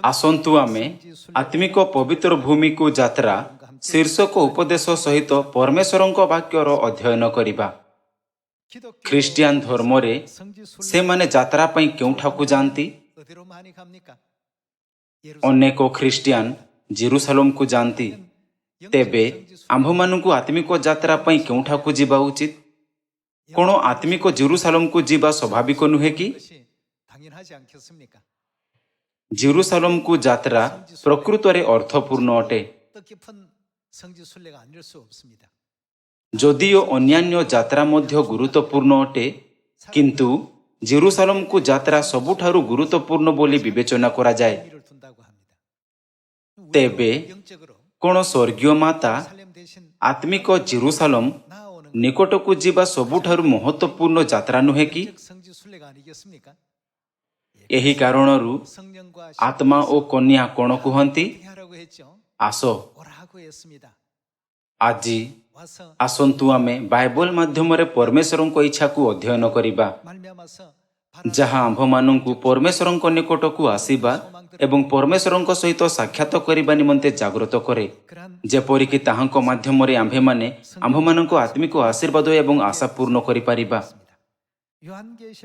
ଆସନ୍ତୁ ଆମେ ଆତ୍ମିକ ପବିତ୍ର ଭୂମିକୁ ଯାତ୍ରା ଶୀର୍ଷକ ଉପଦେଶ ସହିତ ପରମେଶ୍ୱରଙ୍କ ବାକ୍ୟର ଅଧ୍ୟୟନ କରିବା। ଖ୍ରୀଷ୍ଟିଆନ ଧର୍ମରେ ସେମାନେ ଯାତ୍ରା ପାଇଁ କେଉଁଠାକୁ ଯାଆନ୍ତି? ଅନେକ ଖ୍ରୀଷ୍ଟିଆନ ଜେରୁସାଲେମକୁ ଯାଆନ୍ତି। ତେବେ ଆମ୍ଭମାନଙ୍କୁ ଆତ୍ମିକ ଯାତ୍ରା ପାଇଁ କେଉଁଠାକୁ ଯିବା ଉଚିତ? କ'ଣ ଆତ୍ମିକ ଜେରୁସାଲେମକୁ ଯିବା ସ୍ୱାଭାବିକ ନୁହେଁ କି? ଜେରୁସାଲେମକୁ ଯାତ୍ରା ପ୍ରକୃତରେ ଅର୍ଥପୂର୍ଣ୍ଣ ଅଟେ। ଯଦିଓ ଅନ୍ୟାନ୍ୟ ଯାତ୍ରା ମଧ୍ୟ ଗୁରୁତ୍ୱପୂର୍ଣ୍ଣ ଅଟେ, କିନ୍ତୁ ଜେରୁସାଲେମକୁ ଯାତ୍ରା ସବୁଠାରୁ ଗୁରୁତ୍ୱପୂର୍ଣ୍ଣ ବୋଲି ବିବେଚନା କରାଯାଏ। ତେବେ କ'ଣ ସ୍ୱର୍ଗୀୟ ମାତା ଆତ୍ମିକ ଜେରୁସାଲେମ ନିକଟକୁ ଯିବା ସବୁଠାରୁ ମହତ୍ୱପୂର୍ଣ୍ଣ ଯାତ୍ରା ନୁହେଁ କି? ଏହି କାରଣରୁ ଆତ୍ମା ଓ କନ୍ୟା କ'ଣ କୁହନ୍ତି? ଆସ। ଆଜି ଆସନ୍ତୁ ଆମେ ବାଇବଲ ମାଧ୍ୟମରେ ପରମେଶ୍ୱରଙ୍କ ଇଚ୍ଛାକୁ ଅଧ୍ୟୟନ କରିବା, ଯାହା ଆମ୍ଭମାନଙ୍କୁ ପରମେଶ୍ୱରଙ୍କ ନିକଟକୁ ଆସିବା ଏବଂ ପରମେଶ୍ୱରଙ୍କ ସହିତ ସାକ୍ଷାତ କରିବା ନିମନ୍ତେ ଜାଗ୍ରତ କରେ, ଯେପରିକି ତାହାଙ୍କ ମାଧ୍ୟମରେ ଆମ୍ଭେମାନେ ଆମ୍ଭମାନଙ୍କ ଆତ୍ମିକ ଆଶୀର୍ବାଦ ଏବଂ ଆଶା ପୂର୍ଣ୍ଣ କରିପାରିବା।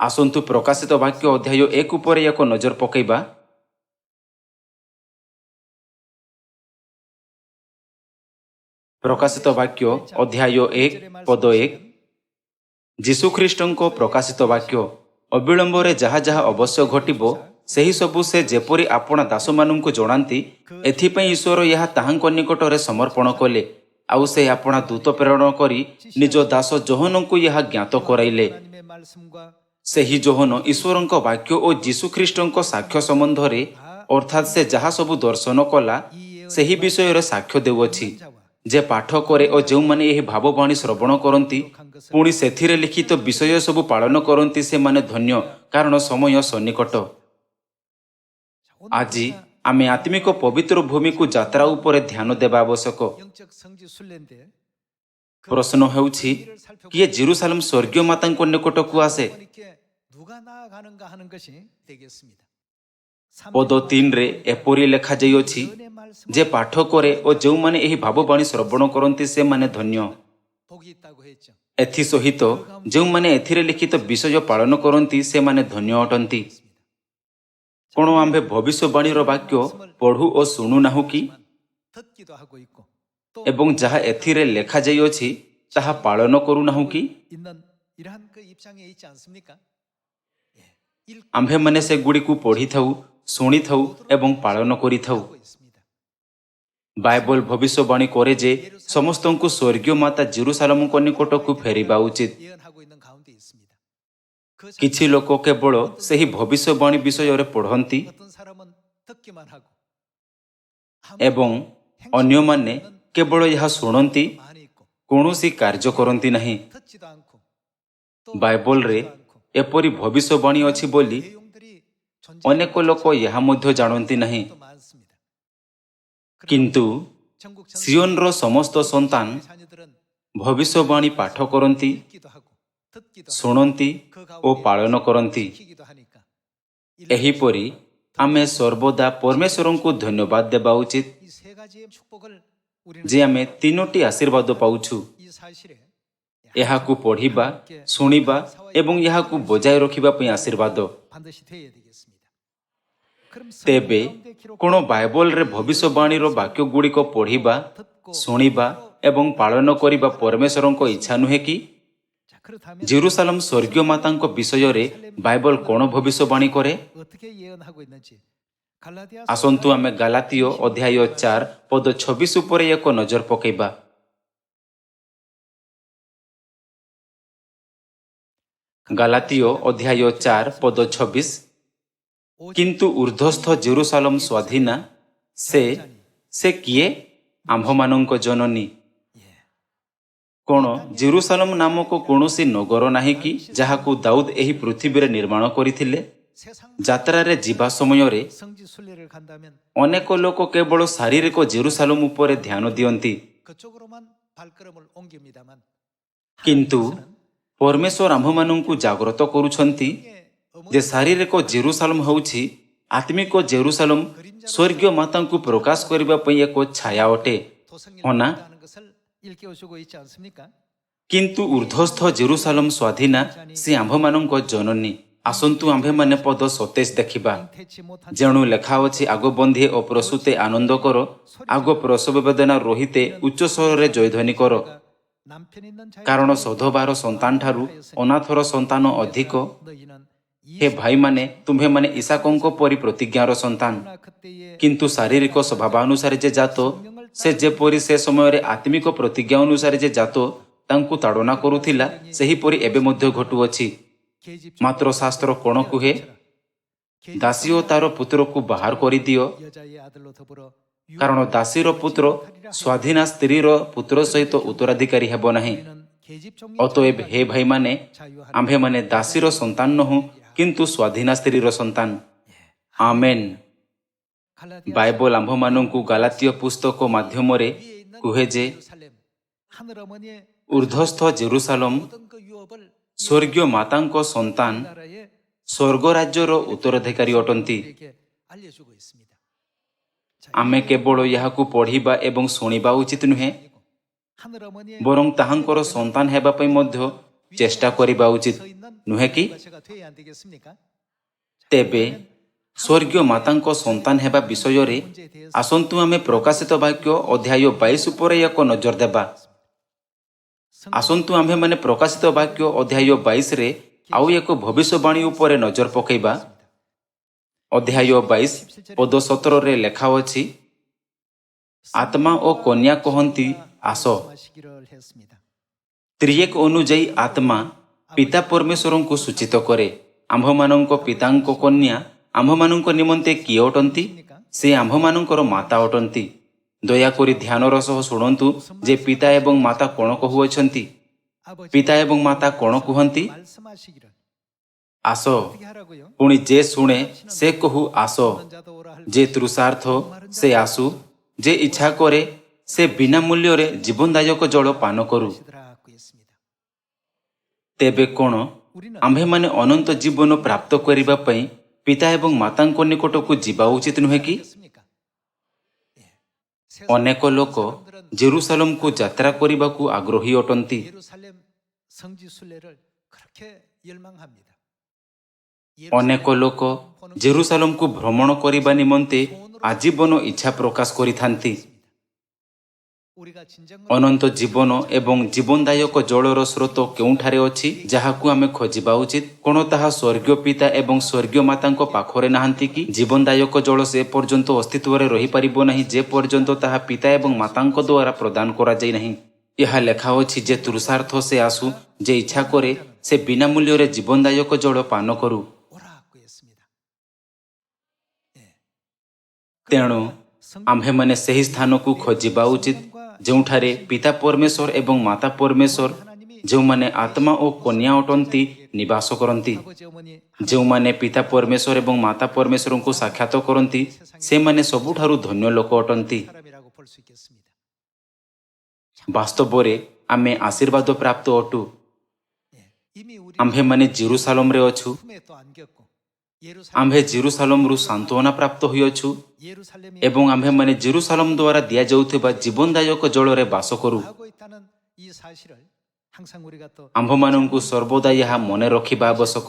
ଆସନ୍ତୁ ପ୍ରକାଶିତ ବାକ୍ୟ ଅଧ୍ୟାୟ 1 ଉପରେ ଏକ ନଜର ପକାଇବା। ପ୍ରକାଶିତ ବାକ୍ୟ ଅଧ୍ୟାୟ 1 ପଦ 1। ଯୀଶୁଖ୍ରୀଷ୍ଟଙ୍କ ପ୍ରକାଶିତ ବାକ୍ୟ। ଅବିଳମ୍ବରେ ଯାହା ଯାହା ଅବଶ୍ୟ ଘଟିବ, ସେହି ସବୁ ସେ ଯେପରି ଆପଣା ଦାସମାନଙ୍କୁ ଜଣାନ୍ତି, ଏଥିପାଇଁ ଈଶ୍ୱର ଏହା ତାହାଙ୍କ ନିକଟରେ ସମର୍ପଣ କଲେ। ଆଉ ସେ ଆପଣା ଦୂତ ପ୍ରେରଣ କରି ନିଜ ଦାସ ଯୋହନଙ୍କୁ ଏହା ଜ୍ଞାତ କରାଇଲେ। ସେହି ଯୋହନ ଈଶ୍ୱରଙ୍କ ବାକ୍ୟ ଓ ଯୀଶୁଖ୍ରୀଷ୍ଟଙ୍କ ସାକ୍ଷ୍ୟ ସମ୍ବନ୍ଧରେ, ଅର୍ଥାତ୍ ସେ ଯାହା ସବୁ ଦର୍ଶନ କଲା ସେହି ବିଷୟରେ ସାକ୍ଷ୍ୟ ଦେଉଅଛି। ଯେ ପାଠ କରେ ଓ ଯେଉଁମାନେ ଏହି ଭାବବାଣୀ ଶ୍ରବଣ କରନ୍ତି, ପୁଣି ସେଥିରେ ଲିଖିତ ବିଷୟ ସବୁ ପାଳନ କରନ୍ତି, ସେମାନେ ଧନ୍ୟ, କାରଣ ସମୟ ସନ୍ନିକଟ। ଆଜି ଆମେ ଆତ୍ମିକ ପବିତ୍ର ଭୂମିକୁ ଯାତ୍ରା ଉପରେ ଧ୍ୟାନ ଦେବା ଆବଶ୍ୟକ। ପ୍ରଶ୍ନ ହେଉଛି, କିଏ ଜେରୁସାଲେମ ସ୍ୱର୍ଗୀୟ ମାତାଙ୍କ ନିକଟକୁ ଆସେ? ପଦ 3ରେ ଏପରି ଲେଖାଯାଇଅଛି, ଯେ ପାଠ କରେ ଓ ଯେଉଁମାନେ ଏହି ଭାବବାଣୀ ଶ୍ରବଣ କରନ୍ତି, ସେମାନେ ଧନ୍ୟ। ଏଥିସହିତ ଯେଉଁମାନେ ଏଥିରେ ଲିଖିତ ବିଷୟ ପାଳନ କରନ୍ତି, ସେମାନେ ଧନ୍ୟ ଅଟନ୍ତି। କ'ଣ ଆମ୍ଭେ ଭବିଷ୍ୟବାଣୀର ବାକ୍ୟ ପଢ଼ୁ ଓ ଶୁଣୁନାହୁଁ କି? ଏବଂ ଯାହା ଏଥିରେ ଲେଖାଯାଇଅଛି ତାହା ପାଳନ କରୁନାହୁଁ କି? ଆମ୍ଭେମାନେ ସେଗୁଡ଼ିକୁ ପଢ଼ିଥାଉ, ଶୁଣିଥାଉ ଏବଂ ପାଳନ କରିଥାଉ। ବାଇବଲ ଭବିଷ୍ୟବାଣୀ କରେ ଯେ ସମସ୍ତଙ୍କୁ ସ୍ୱର୍ଗୀୟ ମାତା ଜେରୁସାଲେମଙ୍କ ନିକଟକୁ ଫେରିବା ଉଚିତ। କିଛି ଲୋକ କେବଳ ସେହି ଭବିଷ୍ୟବାଣୀ ବିଷୟରେ ପଢ଼ନ୍ତି ଏବଂ ଅନ୍ୟମାନେ କେବଳ ଏହା ଶୁଣନ୍ତି, କୌଣସି କାର୍ଯ୍ୟ କରନ୍ତି ନାହିଁ। ବାଇବଲରେ ଏପରି ଭବିଷ୍ୟବାଣୀ ଅଛି ବୋଲି ଅନେକ ଲୋକ ଏହା ମଧ୍ୟ ଜାଣନ୍ତି ନାହିଁ। କିନ୍ତୁ ସିଓନର ସମସ୍ତ ସନ୍ତାନ ଭବିଷ୍ୟବାଣୀ ପାଠ କରନ୍ତି, ଶୁଣନ୍ତି ଓ ପାଳନ କରନ୍ତି। ଏହିପରି ଆମେ ସର୍ବଦା ପରମେଶ୍ୱରଙ୍କୁ ଧନ୍ୟବାଦ ଦେବା ଉଚିତ ଯେ ଆମେ 3ଟି ଆଶୀର୍ବାଦ ପାଉଛୁ: ଏହାକୁ ପଢ଼ିବା, ଶୁଣିବା ଏବଂ ଏହାକୁ ବଜାୟ ରଖିବା ପାଇଁ ଆଶୀର୍ବାଦ। ତେବେ କ'ଣ ବାଇବଲରେ ଭବିଷ୍ୟବାଣୀର ବାକ୍ୟଗୁଡ଼ିକ ପଢ଼ିବା, ଶୁଣିବା ଏବଂ ପାଳନ କରିବା ପରମେଶ୍ୱରଙ୍କ ଇଚ୍ଛା ନୁହେଁ କି? ଜେରୁସାଲେମ ସ୍ୱର୍ଗୀୟ ମାତାଙ୍କ ବିଷୟରେ ବାଇବଲ କ'ଣ ଭବିଷ୍ୟବାଣୀ କରେ? ଆସନ୍ତୁ ଆମେ ଗାଲାତୀୟ ଅଧ୍ୟାୟ 4 ପଦ 26 ଉପରେ ଏକ ନଜର ପକାଇବା। ଗାଲାତୀୟ ଅଧ୍ୟାୟ 4 ପଦ 26। କିନ୍ତୁ ଉର୍ଦ୍ଧ୍ୱସ୍ଥ ଜେରୁସାଲେମ ସ୍ୱାଧୀନା, ସେ କିଏ? ଆମ୍ଭମାନଙ୍କ ଜନନୀ। କ'ଣ ଜେରୁସାଲେମ ନାମକ କୌଣସି ନଗର ନାହିଁ କି, ଯାହାକୁ ଦାଉଦ ଏହି ପୃଥିବୀରେ ନିର୍ମାଣ କରିଥିଲେ? ଯାତ୍ରାରେ ଯିବା ସମୟରେ ଅନେକ ଲୋକ କେବଳ ଶାରୀରିକ ଜେରୁସାଲେମ ଉପରେ ଧ୍ୟାନ ଦିଅନ୍ତି, କିନ୍ତୁ ପରମେଶ୍ୱର ଆମ୍ଭମାନଙ୍କୁ ଜାଗ୍ରତ କରୁଛନ୍ତି ଯେ ଶାରୀରିକ ଜେରୁସାଲେମ ହେଉଛି ଆତ୍ମିକ ଜେରୁସାଲମ ସ୍ୱର୍ଗୀୟ ମାତାଙ୍କୁ ପ୍ରକାଶ କରିବା ପାଇଁ ଏକ ଛାୟା ଅଟେ, ହଁ ନା? କିନ୍ତୁ ଉର୍ଦ୍ଧ୍ୱସ୍ଥ ଜେରୁସାଲମ ସ୍ୱାଧୀନା, ସେ ଆମ୍ଭମାନଙ୍କ ଜନନୀ। ଆସନ୍ତୁ ଆମ୍ଭେମାନେ ପଦ 27 ଦେଖିବା। ଯେଣୁ ଲେଖା ଅଛି, ଆଗ ବନ୍ଧେ ଓ ପ୍ରସୂତେ ଆନନ୍ଦ କର, ଆଗ ପ୍ରସବ ବେଦନା ରହିତେ ଉଚ୍ଚ ସ୍ୱରରେ ଜୟଧ୍ୱନି କର, କାରଣ ସଧବାର ସନ୍ତାନଠାରୁ ଅନାଥର ସନ୍ତାନ ଅଧିକ। ହେ ଭାଇମାନେ, ତୁମ୍ଭେମାନେ ଇସାକଙ୍କ ପରି ପ୍ରତିଜ୍ଞାର ସନ୍ତାନ। କିନ୍ତୁ ଶାରୀରିକ ସ୍ୱଭାବାନୁସାରେ ଯେ ଜାତ, ସେ ଯେପରି ସେ ସମୟରେ ଆତ୍ମିକ ପ୍ରତିଜ୍ଞା ଅନୁସାରେ ଯେ ଜାତ ତାଙ୍କୁ ତାଡ଼ନା କରୁଥିଲା, ସେହିପରି ଏବେ ମଧ୍ୟ ଘଟୁଅଛି। ମାତ୍ର ଶାସ୍ତ୍ର କ'ଣ କୁହେ? ଦାସୀ ଓ ତାର ପୁତ୍ରକୁ ବାହାର କରିଦିଅ, କାରଣ ଦାସୀର ପୁତ୍ର ସ୍ୱାଧୀନା ସ୍ତ୍ରୀର ପୁତ୍ର ସହିତ ଉତ୍ତରାଧିକାରୀ ହେବ ନାହିଁ। ଅତଏବ ହେ ଭାଇମାନେ, ଆମ୍ଭେମାନେ ଦାସୀର ସନ୍ତାନ ନୋହୁଁ, କିନ୍ତୁ ସ୍ୱାଧୀନା ସ୍ତ୍ରୀର ସନ୍ତାନ। ଆମେନ୍। ବାଇବଲ ଆମ୍ଭମାନଙ୍କୁ ଗାଲାତୀୟ ପୁସ୍ତକ ମାଧ୍ୟମରେ କୁହେ ଯେ ଉର୍ଦ୍ଧ୍ୱସ୍ଥ ଜେରୁସାଲମ ସ୍ୱର୍ଗୀୟ ମାତାଙ୍କ ସନ୍ତାନ ସ୍ୱର୍ଗ ରାଜ୍ୟର ଉତ୍ତରାଧିକାରୀ ଅଟନ୍ତି। ଆମେ କେବଳ ଏହାକୁ ପଢ଼ିବା ଏବଂ ଶୁଣିବା ଉଚିତ ନୁହେଁ, ବରଂ ତାହାଙ୍କର ସନ୍ତାନ ହେବା ପାଇଁ ମଧ୍ୟ ଚେଷ୍ଟା କରିବା ଉଚିତ, ନୁହେଁ କି? ତେବେ ସ୍ୱର୍ଗୀୟ ମାତାଙ୍କ ସନ୍ତାନ ହେବା ବିଷୟରେ ଆସନ୍ତୁ ଆମେ ପ୍ରକାଶିତ ବାକ୍ୟ ଅଧ୍ୟାୟ 22 ଉପରେ ଏକ ନଜର ଦେବା। ଆସନ୍ତୁ ଆମ୍ଭେମାନେ ପ୍ରକାଶିତ ବାକ୍ୟ ଅଧ୍ୟାୟ 22ରେ ଆଉ ଏକ ଭବିଷ୍ୟବାଣୀ ଉପରେ ନଜର ପକାଇବା। ଅଧ୍ୟାୟ 22 ପଦ 17ରେ ଲେଖା ଅଛି, ଆତ୍ମା ଓ କନ୍ୟା କହନ୍ତି ଆସ। ତ୍ରିଏକ ଅନୁଯାୟୀ ଆତ୍ମା ପିତା ପରମେଶ୍ୱରଙ୍କୁ ସୂଚିତ କରେ। ଆମ୍ଭମାନଙ୍କ ପିତାଙ୍କ କନ୍ୟା ଆମ୍ଭମାନଙ୍କ ନିମନ୍ତେ କିଏ ଅଟନ୍ତି? ସେ ଆମ୍ଭମାନଙ୍କର ମାତା ଅଟନ୍ତି। ଦୟାକରି ଧ୍ୟାନର ସହ ଶୁଣନ୍ତୁ ଯେ ପିତା ଏବଂ ମାତା କ'ଣ କହୁଅଛନ୍ତି। ପିତା ଏବଂ ମାତା କ'ଣ କୁହନ୍ତି? ଆସ। ପୁଣି ଯେ ଶୁଣେ ସେ କହୁ ଆସ। ଯେ ତୃଷାର୍ଥ ସେ ଆସୁ। ଯେ ଇଚ୍ଛା କରେ ସେ ବିନା ମୂଲ୍ୟରେ ଜୀବନଦାୟକ ଜଳ ପାନ କରୁ। ତେବେ କ'ଣ ଆମ୍ଭେମାନେ ଅନନ୍ତ ଜୀବନ ପ୍ରାପ୍ତ କରିବା ପାଇଁ ପିତା ଏବଂ ମାତାଙ୍କ ନିକଟକୁ ଯିବା ଉଚିତ ନୁହେଁ କି? ଅନେକ ଲୋକ ଜେରୁସାଲମକୁ ଯାତ୍ରା କରିବାକୁ ଆଗ୍ରହୀ ଅଟନ୍ତି। ଅନେକ ଲୋକ ଜେରୁସାଲମକୁ ଭ୍ରମଣ କରିବା ନିମନ୍ତେ ଆଜୀବନ ଇଚ୍ଛା ପ୍ରକାଶ କରିଥାନ୍ତି। ଅନନ୍ତ ଜୀବନ ଏବଂ ଜୀବନଦାୟକ ଜଳର ସ୍ରୋତ କେଉଁଠାରେ ଅଛି, ଯାହାକୁ ଆମେ ଖୋଜିବା ଉଚିତ? କ'ଣ ତାହା ସ୍ୱର୍ଗୀୟ ପିତା ଏବଂ ସ୍ୱର୍ଗୀୟ ମାତାଙ୍କ ପାଖରେ ନାହାନ୍ତି କି? ଜୀବନଦାୟକ ଜଳ ସେ ପର୍ଯ୍ୟନ୍ତ ଅସ୍ତିତ୍ୱରେ ରହିପାରିବ ନାହିଁ ଯେ ପର୍ଯ୍ୟନ୍ତ ତାହା ପିତା ଏବଂ ମାତାଙ୍କ ଦ୍ୱାରା ପ୍ରଦାନ କରାଯାଇ ନାହିଁ। ଏହା ଲେଖା ଅଛି ଯେ ତୃଷାର୍ଥ ସେ ଆସୁ। ଯେ ଇଚ୍ଛା କରେ ସେ ବିନା ମୂଲ୍ୟରେ ଜୀବନଦାୟକ ଜଳ ପାନ କରୁ। ତେଣୁ ଆମ୍ଭେମାନେ ସେହି ସ୍ଥାନକୁ ଖୋଜିବା ଉଚିତ ଯେଉଁଠାରେ ପିତା ପରମେଶ୍ୱର ଏବଂ ମାତା ପରମେଶ୍ୱର, ଯେଉଁମାନେ ଆତ୍ମା ଓ କନ୍ୟା ଅଟନ୍ତି, ନିବାସ କରନ୍ତି। ଯେଉଁମାନେ ପିତା ପରମେଶ୍ୱର ଏବଂ ମାତା ପରମେଶ୍ୱରଙ୍କୁ ସାକ୍ଷାତ କରନ୍ତି, ସେମାନେ ସବୁଠାରୁ ଧନ୍ୟ ଲୋକ ଅଟନ୍ତି। ବାସ୍ତବରେ ଆମେ ଆଶୀର୍ବାଦ ପ୍ରାପ୍ତ ଅଟୁ। ଆମ୍ଭେମାନେ ଜେରୁସାଲମରେ ଅଛୁ। ଆମ୍ଭେ ଜେରୁସାଲମରୁ ସାନ୍ତ୍ୱନା ପ୍ରାପ୍ତ ହୋଇଅଛୁ ଏବଂ ଆମ୍ଭେମାନେ ଜେରୁସାଲମ ଦ୍ୱାରା ଦିଆଯାଉଥିବା ଜୀବନଦାୟକ ଜଳରେ ବାସ କରୁ। ଆମ୍ଭମାନଙ୍କୁ ସର୍ବଦା ଏହା ମନେ ରଖିବା ଆବଶ୍ୟକ।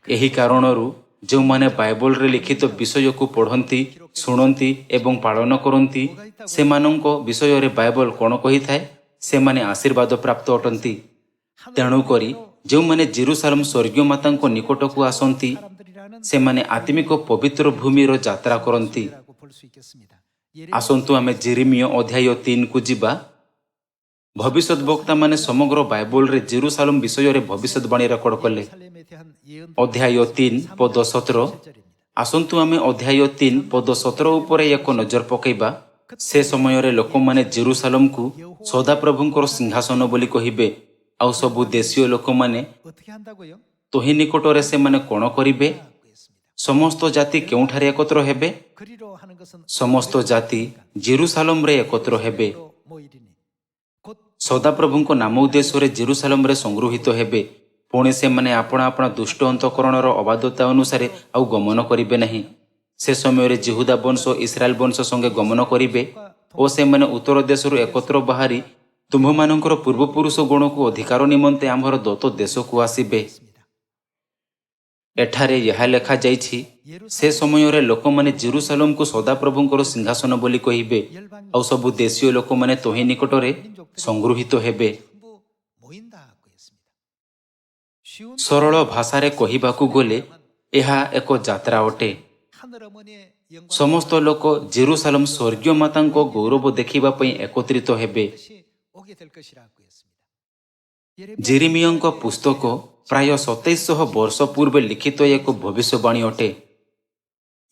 ଏହି କାରଣରୁ ଯେଉଁମାନେ ବାଇବଲରେ ଲିଖିତ ବିଷୟକୁ ପଢ଼ନ୍ତି, ଶୁଣନ୍ତି ଏବଂ ପାଳନ କରନ୍ତି, ସେମାନଙ୍କ ବିଷୟରେ ବାଇବଲ କ'ଣ କହିଥାଏ? ସେମାନେ ଆଶୀର୍ବାଦ ପ୍ରାପ୍ତ ଅଟନ୍ତି। ତେଣୁକରି ଯେଉଁମାନେ ଜେରୁସାଲମ ସ୍ୱର୍ଗୀୟ ମାତାଙ୍କ ନିକଟକୁ ଆସନ୍ତି, ସେମାନେ ଆତ୍ମିକ ପବିତ୍ର ଭୂମିର ଯାତ୍ରା କରନ୍ତି। ଆସନ୍ତୁ ଆମେ ଜେରେମିୟ ଅଧ୍ୟାୟ 3କୁ ଯିବା। ଭବିଷ୍ୟତ ବକ୍ତାମାନେ ସମଗ୍ର ବାଇବଲରେ ଜେରୁସାଲମ ବିଷୟରେ ଭବିଷ୍ୟତବାଣୀ ରେକର୍ଡ କଲେ। ଅଧ୍ୟାୟ 3 ପଦ 17। ଆସନ୍ତୁ ଆମେ ଅଧ୍ୟାୟ 3 ପଦ 17 ଉପରେ ଏକ ନଜର ପକାଇବା। ସେ ସମୟରେ ଲୋକମାନେ ଜେରୁସାଲମକୁ ସଦାପ୍ରଭୁଙ୍କର ସିଂହାସନ ବୋଲି କହିବେ, ଆଉ ସବୁ ଦେଶୀୟ ଲୋକମାନେ ତୋହି ନିକଟରେ ସେମାନେ କ'ଣ କରିବେ? ସମସ୍ତ ଜାତି କେଉଁଠାରେ ଏକତ୍ର ହେବେ? ସମସ୍ତ ଜାତି ଜେରୁସାଲମରେ ଏକତ୍ର ହେବେ। ସଦାପ୍ରଭୁଙ୍କ ନାମ ଉଦ୍ଦେଶ୍ୟରେ ଜେରୁସାଲମରେ ସଂଗୃହୀତ ହେବେ। पुणी से माने आपणा आपणा दुष्ट अंतकरणर अबाध्यता अनुसारे आउ गमन करिबे नहीं। से समय जिहुदा वंश इस्राएल वंश संगे गमन करिबे ओ से माने उत्तर देशरू एकत्र बाहरी तुम्भमानंकर पूर्वपुरुष गुण को अधिकार निमंते आमर दत्त देश को आसिबे। एठारे यह लेखा जाइछि से समय रे लोक माने जेरूसालेम को सदाप्रभुंकर सिंहासन बोली कहिबे आउ सबु देशीय लोक माने तोहि निकटरे संगृहीत हेबे। सरल भाषारे कहिबाकू गले एहा एक यात्रा अटे। समस्त लोक जेरूसालेम स्वर्गीय मातांको गौरव देखिबा पई एकत्रित हेबे। जेरेमियाଙ୍କ पुस्तक प्राय 2700 वर्ष पूर्वे लिखित एक भविष्यवाणी अटे।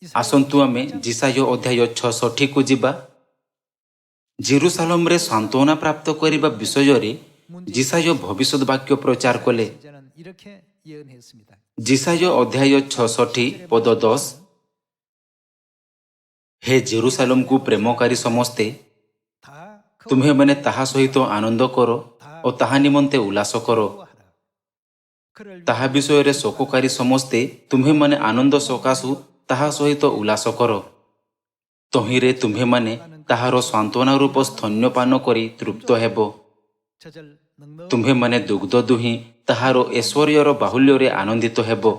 आसंतु आमे जिसाय अध्याय 66 को जिबा। जेरूसालेम रे सांत्वना प्राप्त करिबा विषय रे जिसाय भविष्यत वाक्य प्रचार कले। जिसाय अध्याय 66 पद 10। हे जेरूसालेम को प्रेमकारी समस्ते तुम्हें माने ताहा सहित आनंद करो और ताहा निमंते उल्लास करो। ताहा विषय रे शोककारी समस्ते तुम्हें माने आनंद सकाशु ताहा सहित उल्लास करो। तहिरे तुम्हें माने ताहार सांत्वना रूप स्तन्यपान करी तृप्त हेबो। तुम्हें माने दुग्ध दुही ताहार ऐश्वर्यर बाहुल्य रे आनंदित हेबो।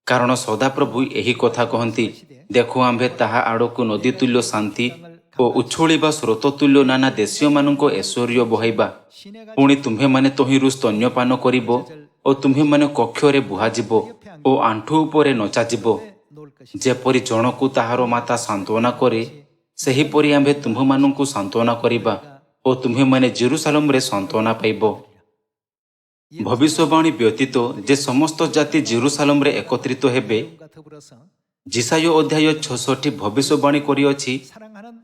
कारण सदाप्रभु एही कथा कहंती, देखो आम्भे ताहा आड़कू नदी तुल्य शांति और उछोलिबा स्रोत तुल्य नाना देशीय मानंको ऐश्वर्य बहाइबा। पुणी तुम्हें माने तहिरु स्तन्यपान करिबो और तुम्हें माने कक्षरे बुहाजिबो और आंठु उपरे नचाजिबो। जेपरि जनकू ताहार माता सांत्वना करे सेहीपरि आम्भे तुम्भमानंकु सांत्वना करिबा और तुम्हें माने जेरूसालेम रे सांत्वना पाइबो। भविष्यवाणी व्यतीत जे समस्त जाति जेरूसालेम रे एकत्रित हेबे जिसाय अध्याय 66 भविष्यवाणी करिअछि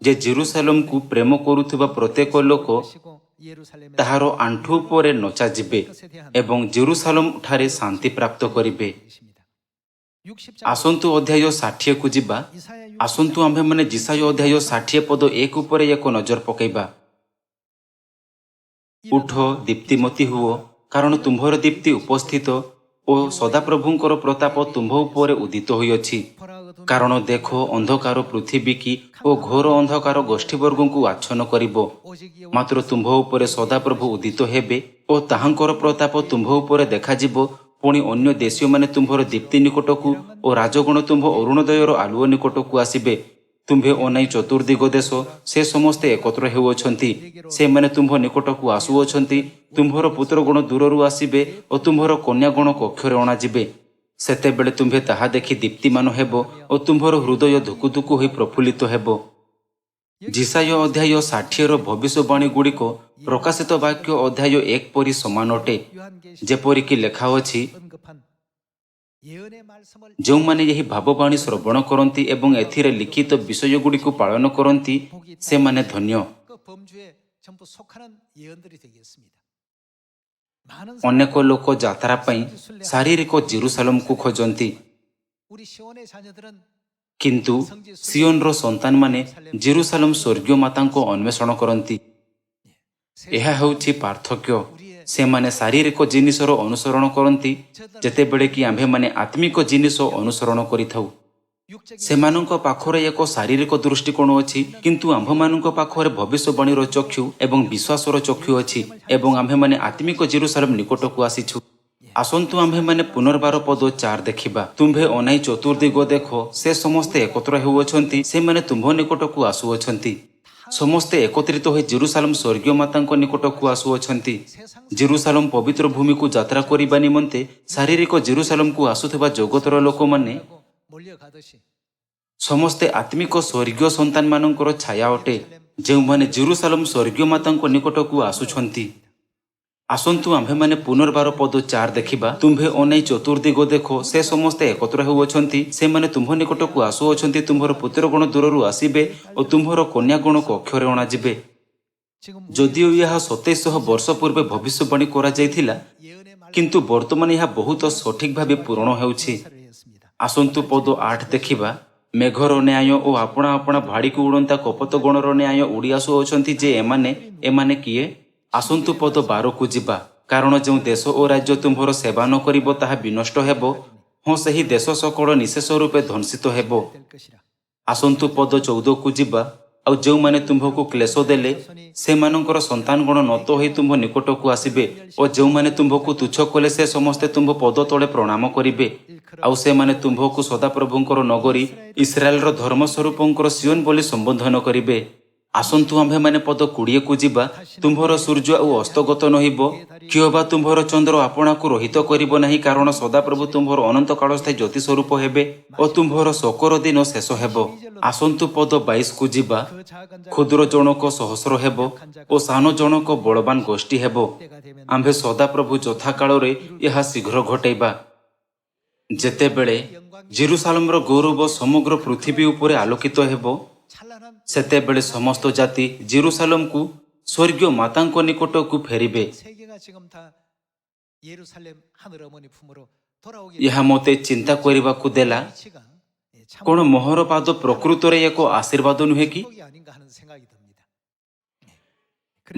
जे जेरूसालेम को प्रेम करुथिबा प्रत्येक लोक ताहार आंठु परे नचा जिबे एवं जेरूसालेम ठारे शांति प्राप्त करिबे। आसंतु अध्याय 60 को जिबा। आसंतु आम्भे माने जिसाय अध्याय 60 पद 1 उपरे एक नजर पकेइबा। उठ दीप्तिमती हुओ, कारण तुम्भर दीप्ति उपस्थित और सदाप्रभुंकर प्रताप तुम्भ उपरे उदित होइअछि। कारण देखो अंधकार पृथ्वी की ओ घोर अंधकार गोष्ठीवर्ग को आच्छन्न करिबो, मात्र तुम्भ उपरे सदाप्रभु उदित हेबे और ताहांकर प्रताप तुम्भ उपरे देखाजिबो। पुणी अन्य देशीय माने तुम्भर दीप्ति निकटकू और राजगण तुम्भ अरुणोदयर आलुओ निकटकू आसिबे। तुम्भे अनाई चतुर्दिग देश से समस्ते एकत्र हेउअछंती। से माने तुम्भ निकटकू आसुअछंती। तुम्भर पुत्रगण दूररू आसिबे और तुम्भर कन्यागण कक्षरे अणाजिबे। सेतेबेले तुम्भे ताहा देखि दीप्तिमान हेबो और तुम्भर हृदय धुकुधुकु होई प्रफुल्लित हेबो। जिसाय अध्याय 60 भविष्यवाणी गुड़िक प्रकाशित वाक्य अध्याय 1 परि समान अटे। जेपरिकी लेखा अछि, जो माने यही भाववाणी श्रवण करती एवं एथिरे लिखित विषय गुड़िक पालन करती से माने धन्य। अनेक लोक यात्रा पई शारीरिक जेरूसालेम को खोजंती, किंतु सियोन रो संतान माने जेरूसालेम स्वर्गीय माता को अन्वेषण करती। यह हेउछि पार्थक्य। से माने शारीरिक जिनिसर अनुसरण करती जेतेबेले कि आम्भे माने आत्मिक जिनिस अनुसरण करिथाउ। सेमानंक पाखरे एक शारीरिक दृष्टिकोण अछि, किंतु आम्भमानंक पाखरे भविष्यवाणीर चक्षु एवं विश्वासर चक्षु अछि एवं आम्भे माने आत्मिक जेरूसालेम निकटकू आसिछु। आसंतु आम्भे माने पुनर्बार पद 4 देखिबा। तुम्भे अनाई चतुर्दिग देखो, से समस्ते एकत्र हेउअछंती। से माने तुम्भ निकटकू आसुअछंती। समस्ते एकत्रित होई जेरूसालेम स्वर्गीय मातांक निकटकू आसुअछंती। जेरूसालेम पवित्र भूमि को यात्रा करिबा निमंते शारीरिक जेरूसालेम को आसुथिबा जगतर लोक माने समस्ते आत्मिक स्वर्गीय संतान मानकर छाया अटे, जो माने जेरूसालेम स्वर्गीय मातांक निकटकू आसुछंती। आसंतु आम्भे माने पुनर्बार पद 4 देखिबा। तुम्भे अनाई चतुर्दिग देखो, से समस्ते एकत्र हेउअछंती। से माने तुम्भ निकटकू आसुअछंती। तुम्भर पुत्रगण दूररू आसिबे और तुम्भर कन्यागण कक्षरे अणाजिबे। जदिओ यह 2700 वर्ष पूर्वे भविष्यवाणी करा जायथिला, किंतु वर्तमान यह बहुत सठिक भावे पूर्ण हेउछि। आसंतु पद 8 देखिबा। मेघर न्याय और आपणा आपणा भाड़ी को उड़ंता कपत गणर न्याय उड़ी आसुअछंती जे एमाने किए। आसंतु पद 12 को जिबा। କାରଣ ଯେଉଁ ଦେଶ ଓ ରାଜ୍ୟ ତୁମ୍ଭର ସେବା ନ କରିବ ତାହା ବିନଷ୍ଟ ହେବ, ହଁ ସେହି ଦେଶ ସକଳ ନିଶେଷ ରୂପେ ଧ୍ୱଂସିତ ହେବ। ଆସନ୍ତୁ ପଦ 14କୁ ଯିବା। ଆଉ ଯେଉଁମାନେ ତୁମ୍ଭକୁ କ୍ଲେଶ ଦେଲେ ସେମାନଙ୍କର ସନ୍ତାନଗଣ ନତ ହୋଇ ତୁମ୍ଭ ନିକଟକୁ ଆସିବେ, ଓ ଯେଉଁମାନେ ତୁମ୍ଭକୁ ତୁଚ୍ଛ କଲେ ସେ ସମସ୍ତେ ତୁମ୍ଭ ପଦ ତଳେ ପ୍ରଣାମ କରିବେ। ଆଉ ସେମାନେ ତୁମ୍ଭକୁ ସଦାପ୍ରଭୁଙ୍କର ନଗରୀ, ଇସ୍ରାଏଲର ଧର୍ମସ୍ୱରୂପଙ୍କର ସିଓନ ବୋଲି ସମ୍ବୋଧନ କରିବେ। ଆସନ୍ତୁ ଆମ୍ଭେମାନେ ପଦ 20କୁ ଯିବା। ତୁମ୍ଭର ସୂର୍ଯ୍ୟ ଆଉ ଅସ୍ତଗତ ନହିବ, କିଅବା ତୁମ୍ଭର ଚନ୍ଦ୍ର ଆପଣାକୁ ରହିତ କରିବ ନାହିଁ, କାରଣ ସଦାପ୍ରଭୁ ତୁମ୍ଭର ଅନନ୍ତ କାଳସ୍ଥାୟୀ ଜ୍ୟୋତି ସ୍ୱରୂପ ହେବେ ଓ ତୁମ୍ଭର ଶୋକର ଦିନ ଶେଷ ହେବ। ଆସନ୍ତୁ ପଦ 22କୁ ଯିବା। କ୍ଷୁଦ୍ର ଜଣକ ସହସ୍ର ହେବ ଓ ସାନ ଜଣକ ବଳବାନ ଗୋଷ୍ଠୀ ହେବ। ଆମ୍ଭେ ସଦାପ୍ରଭୁ ଯଥାକାଳରେ ଏହା ଶୀଘ୍ର ଘଟେଇବା। ଯେତେବେଳେ ଜେରୁସାଲେମର ଗୌରବ ସମଗ୍ର ପୃଥିବୀ ଉପରେ ଆଲୋକିତ ହେବ, ସେତେବେଳେ ସମସ୍ତ ଜାତି ଜେରୁସାଲେମକୁ ସ୍ୱର୍ଗୀୟ ମାତାଙ୍କ ନିକଟକୁ ଫେରିବେ। ଏହା ମୋତେ ଚିନ୍ତା କରିବାକୁ ଦେଲା, କ'ଣ ମୋହରପାଦ ପ୍ରକୃତରେ ଏକ ଆଶୀର୍ବାଦ ନୁହେଁ କି?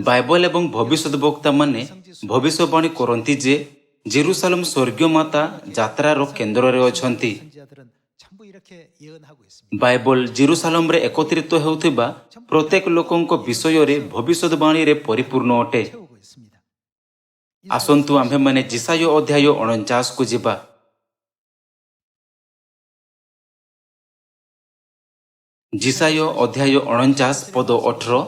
ବାଇବଲ ଏବଂ ଭବିଷ୍ୟତ ବକ୍ତାମାନେ ଭବିଷ୍ୟବାଣୀ କରନ୍ତି ଯେ ଜେରୁସାଲେମ ସ୍ୱର୍ଗୀୟ ମାତା ଯାତ୍ରାର କେନ୍ଦ୍ରରେ ଅଛନ୍ତି। ବାଇବଲ ଜେରୁସାଲେମରେ ଏକତ୍ରିତ ହେଉଥିବା ପ୍ରତ୍ୟେକ ଲୋକଙ୍କ ବିଷୟରେ ଭବିଷ୍ୟତବାଣୀରେ ପରିପୂର୍ଣ୍ଣ ଅଟେ। ଆସନ୍ତୁ ଆମ୍ଭେମାନେ ଯିଶାୟ ଅଧ୍ୟାୟ 49କୁ ଯିବା। ଯିଶାୟ ଅଧ୍ୟାୟ 49 ପଦ 18।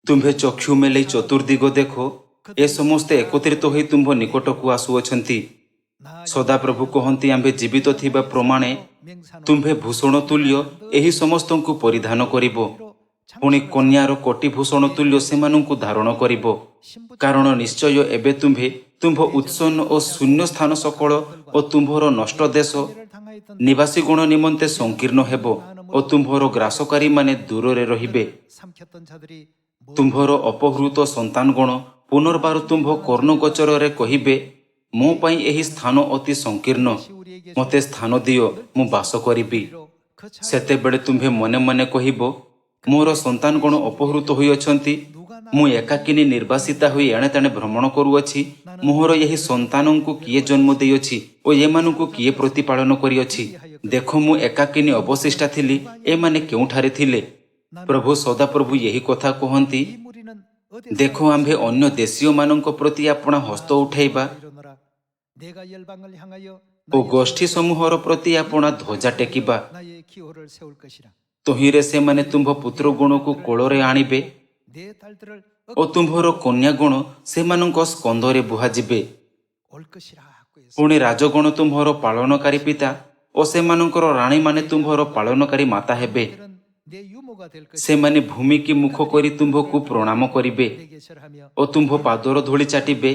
ତୁମ୍ଭେ ଚକ୍ଷୁ ମେଲେଇ ଚତୁର୍ଦିଗ ଦେଖ, ଏ ସମସ୍ତେ ଏକତ୍ରିତ ହୋଇ ତୁମ୍ଭ ନିକଟକୁ ଆସୁଅଛନ୍ତି। ସଦାପ୍ରଭୁ କହନ୍ତି, ଆମ୍ଭେ ଜୀବିତ ଥିବା ପ୍ରମାଣେ ତୁମ୍ଭେ ଭୂଷଣ ତୁଲ୍ୟ ଏହି ସମସ୍ତଙ୍କୁ ପରିଧାନ କରିବ, ପୁଣି କନ୍ୟାର କୋଟି ଭୂଷଣ ତୁଲ୍ୟ ସେମାନଙ୍କୁ ଧାରଣ କରିବ। କାରଣ ନିଶ୍ଚୟ ଏବେ ତୁମ୍ଭେ ତୁମ୍ଭ ଉତ୍ସନ୍ନ ଓ ଶୂନ୍ୟ ସ୍ଥାନ ସକଳ ଓ ତୁମ୍ଭର ନଷ୍ଟ ଦେଶ ନିବାସୀଗଣ ନିମନ୍ତେ ସଂକୀର୍ଣ୍ଣ ହେବ ଓ ତୁମ୍ଭର ଗ୍ରାସକାରୀମାନେ ଦୂରରେ ରହିବେ। ତୁମ୍ଭର ଅପହୃତ ସନ୍ତାନଗଣ ପୁନର୍ବାର ତୁମ୍ଭ କର୍ଣ୍ଣଗୋଚରରେ କହିବେ, ମୋ ପାଇଁ ଏହି ସ୍ଥାନ ଅତି ସଂକୀର୍ଣ୍ଣ, ମୋତେ ସ୍ଥାନ ଦିଅ, ମୁଁ ବାସ କରିବି। ସେତେବେଳେ ତୁମ୍ଭେ ମନେ ମନେ କହିବ, ମୋର ସନ୍ତାନଗଣ ଅପହୃତ ହୋଇଅଛନ୍ତି, ମୁଁ ଏକାକିନୀ ନିର୍ବାସିତା ହୋଇ ଏଣେ ତେଣେ ଭ୍ରମଣ କରୁଅଛି। ମୋହର ଏହି ସନ୍ତାନଙ୍କୁ କିଏ ଜନ୍ମ ଦେଇଅଛି ଓ ଏମାନଙ୍କୁ କିଏ ପ୍ରତିପାଳନ କରିଅଛି? ଦେଖ, ମୁଁ ଏକାକିନୀ ଅବଶିଷ୍ଟା ଥିଲି, ଏମାନେ କେଉଁଠାରେ ଥିଲେ? ପ୍ରଭୁ ସଦାପ୍ରଭୁ ଏହି କଥା କହନ୍ତି। ଦେଖ, ଆମ୍ଭେ ଅନ୍ୟ ଦେଶୀୟମାନଙ୍କ ପ୍ରତି ଆପଣା ହସ୍ତ ଉଠାଇବା ଓ ଗୋଷ୍ଠୀ ସମୂହର ପ୍ରତି ଆପଣା ଧ୍ୱଜା ଟେକିବା। ତହିଁରେ ସେମାନେ ତୁମ୍ଭ ପୁତ୍ରଗଣକୁ କୋଳରେ ଆଣିବେ ଓ ତୁମ୍ଭର କନ୍ୟାଗଣ ସେମାନଙ୍କ ସ୍କନ୍ଧରେ ବୁହାଯିବେ। ପୁଣି ରାଜଗଣ ତୁମ୍ଭର ପାଳନକାରୀ ପିତା ଓ ସେମାନଙ୍କର ରାଣୀମାନେ ତୁମ୍ଭର ପାଳନକାରୀ ମାତା ହେବେ। ସେମାନେ ଭୂମିକି ମୁଖ କରି ତୁମ୍ଭକୁ ପ୍ରଣାମ କରିବେ ଓ ତୁମ୍ଭ ପାଦର ଧୂଳି ଚାଟିବେ।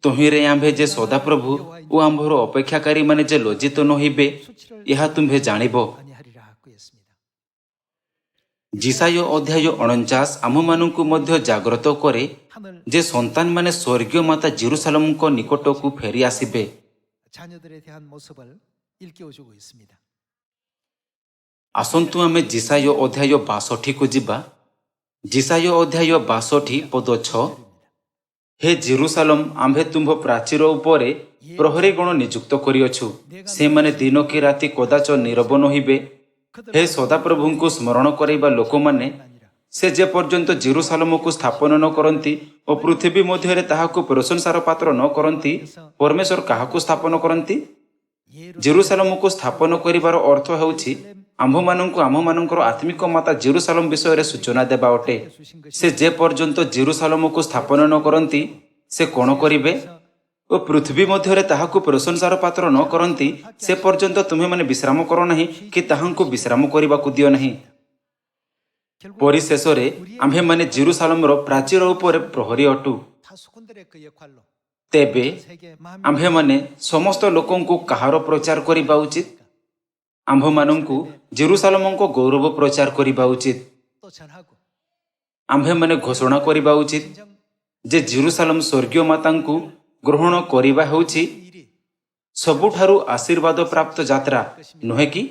ତହିଁରେ ଆମ୍ଭେ ଯେ ସଦାପ୍ରଭୁ ଓ ଆମ୍ଭର ଅପେକ୍ଷାକାରୀମାନେ ଯେ ଲଜ୍ଜିତ ନହିବେ, ଏହା ତୁମ୍ଭେ ଜାଣିବ। ଯିଶାୟ ଅଧ୍ୟାୟ 49 ଆମମାନଙ୍କୁ ମଧ୍ୟ ଜାଗ୍ରତ କରେ ଯେ ସନ୍ତାନମାନେ ସ୍ୱର୍ଗୀୟ ମାତା ଜେରୁସାଲେମଙ୍କ ନିକଟକୁ ଫେରି ଆସିବେ। ଆସନ୍ତୁ ଆମେ ଯିଶାୟ ଅଧ୍ୟାୟ 62କୁ ଯିବା। ଯିଶାୟ ଅଧ୍ୟାୟ 62 ପଦ 6। ହେ ଜେରୁସାଲେମ, ଆମ୍ଭେ ତୁମ୍ଭ ପ୍ରାଚୀର ଉପରେ ପ୍ରହରୀଗଣ ନିଯୁକ୍ତ କରିଅଛୁ, ସେମାନେ ଦିନ କି ରାତି କଦାଚ ନୀରବ ନହିବେ। ହେ ସଦାପ୍ରଭୁଙ୍କୁ ସ୍ମରଣ କରାଇବା ଲୋକମାନେ, ସେ ଯେ ପର୍ଯ୍ୟନ୍ତ ଜେରୁସାଲେମକୁ ସ୍ଥାପନ ନ କରନ୍ତି ଓ ପୃଥିବୀ ମଧ୍ୟରେ ତାହାକୁ ପ୍ରଶଂସାର ପାତ୍ର ନ କରନ୍ତି, ପରମେଶ୍ୱର କାହାକୁ ସ୍ଥାପନ କରନ୍ତି? ଜେରୁସାଲେମକୁ ସ୍ଥାପନ କରିବାର ଅର୍ଥ ହେଉଛି ଆମ୍ଭମାନଙ୍କୁ ଆମମାନଙ୍କର ଆତ୍ମିକ ମାତା ଜେରୁସାଲେମ ବିଷୟରେ ସୂଚନା ଦେବା ଅଟେ। ସେ ଯେ ପର୍ଯ୍ୟନ୍ତ ଜେରୁସାଲେମକୁ ସ୍ଥାପନ ନ କରନ୍ତି, ସେ କ'ଣ କରିବେ? ଓ ପୃଥିବୀ ମଧ୍ୟରେ ତାହାକୁ ପ୍ରଶଂସାର ପାତ୍ର ନ କରନ୍ତି, ସେ ପର୍ଯ୍ୟନ୍ତ ତୁମେମାନେ ବିଶ୍ରାମ କର ନାହିଁ କି ତାହାଙ୍କୁ ବିଶ୍ରାମ କରିବାକୁ ଦିଅ ନାହିଁ। ପରିଶେଷରେ ଆମ୍ଭେମାନେ ଜେରୁସାଲେମର ପ୍ରାଚୀର ଉପରେ ପ୍ରହରୀ ଅଟୁ। ତେବେ ଆମ୍ଭେମାନେ ସମସ୍ତ ଲୋକଙ୍କୁ କାହାର ପ୍ରଚାର କରିବା ଉଚିତ? ଆମ୍ଭମାନଙ୍କୁ ଜେରୁସାଲେମଙ୍କ ଗୌରବ ପ୍ରଚାର କରିବା ଉଚିତ। ଆମ୍ଭେମାନେ ଘୋଷଣା କରିବା ଉଚିତ ଯେ ଜେରୁସାଲେମ ସ୍ୱର୍ଗୀୟ ମାତାଙ୍କୁ ଗ୍ରହଣ କରିବା ହେଉଛି ସବୁଠାରୁ ଆଶୀର୍ବାଦ ପ୍ରାପ୍ତ ଯାତ୍ରା, ନୁହେଁ କି?